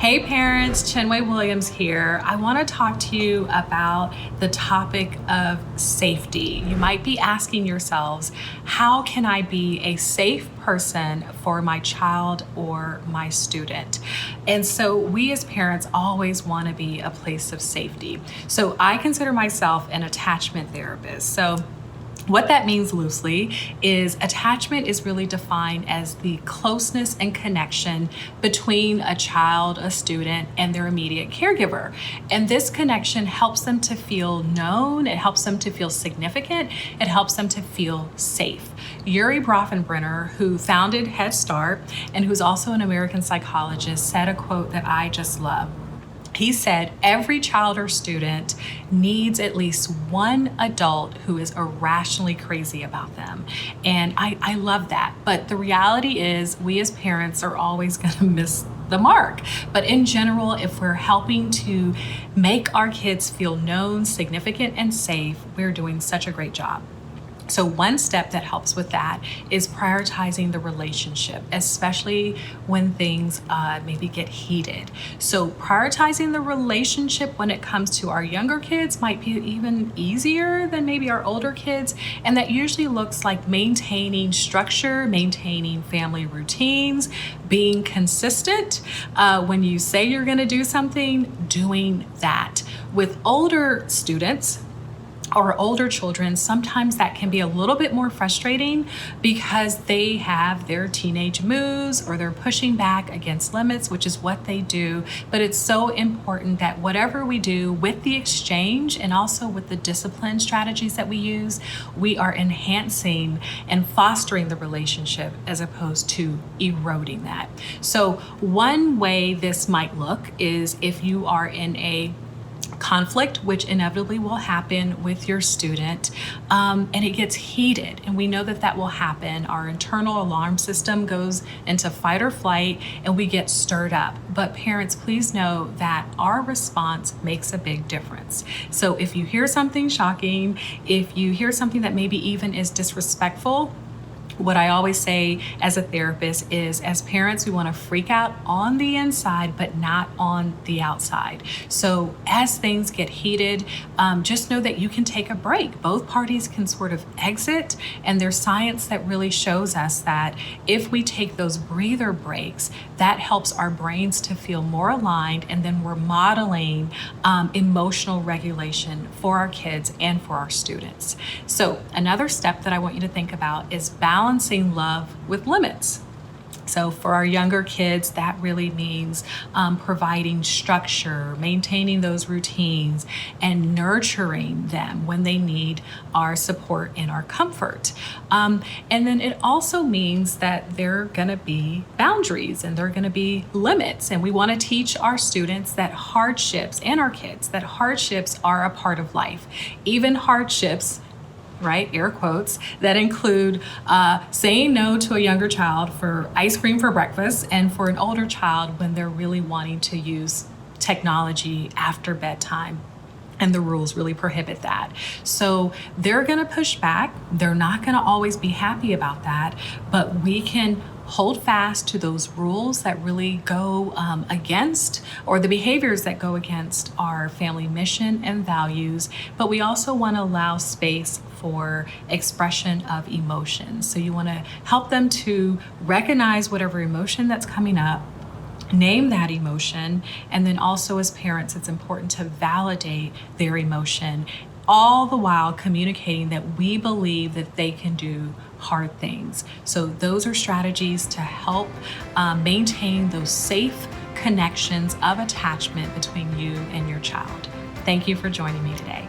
Hey parents, Chinwe Williams here. I want to talk to you about the topic of safety. You might be asking yourselves, how can I be a safe person for my child or my student? And so we as parents always want to be a place of safety. So I consider myself an attachment therapist. So what that means loosely is attachment is really defined as the closeness and connection between a child, a student, and their immediate caregiver. And this connection helps them to feel known, it helps them to feel significant, it helps them to feel safe. Yuri Brofenbrenner, who founded Head Start and who's also an American psychologist, said a quote that I just love. He said, every child or student needs at least one adult who is irrationally crazy about them. And I love that. But the reality is we as parents are always going to miss the mark. But in general, if we're helping to make our kids feel known, significant, and safe, we're doing such a great job. So one step that helps with that is prioritizing the relationship, especially when things maybe get heated. So prioritizing the relationship when it comes to our younger kids might be even easier than maybe our older kids. And that usually looks like maintaining structure, maintaining family routines, being consistent. When you say you're going to do something, doing that. With older students, or older children, sometimes that can be a little bit more frustrating because they have their teenage moods or they're pushing back against limits, which is what they do. But it's so important that whatever we do with the exchange and also with the discipline strategies that we use, we are enhancing and fostering the relationship as opposed to eroding that. So one way this might look is if you are in a conflict, which inevitably will happen with your student, and it gets heated, and we know that that will happen. Our internal alarm system goes into fight or flight and we get stirred up. But parents, please know that our response makes a big difference. So if you hear something shocking, if you hear something that maybe even is disrespectful, what I always say as a therapist is, as parents, we want to freak out on the inside, but not on the outside. So as things get heated, just know that you can take a break. Both parties can sort of exit, and there's science that really shows us that if we take those breather breaks, that helps our brains to feel more aligned, and then we're modeling emotional regulation for our kids and for our students. So another step that I want you to think about is balancing love with limits. So for our younger kids, that really means providing structure, maintaining those routines, and nurturing them when they need our support and our comfort. And then it also means that there are going to be boundaries and there are going to be limits. And we want to teach our students that hardships, and our kids, that hardships are a part of life. Even hardships, right, air quotes, that include saying no to a younger child for ice cream for breakfast, and for an older child when they're really wanting to use technology after bedtime. And the rules really prohibit that. So they're going to push back. They're not going to always be happy about that, but we can hold fast to those rules that really go against, or the behaviors that go against our family mission and values. But we also want to allow space for expression of emotions. So you want to help them to recognize whatever emotion that's coming up, name that emotion, and then also as parents, it's important to validate their emotion, all the while communicating that we believe that they can do hard things. So those are strategies to help maintain those safe connections of attachment between you and your child. Thank you for joining me today.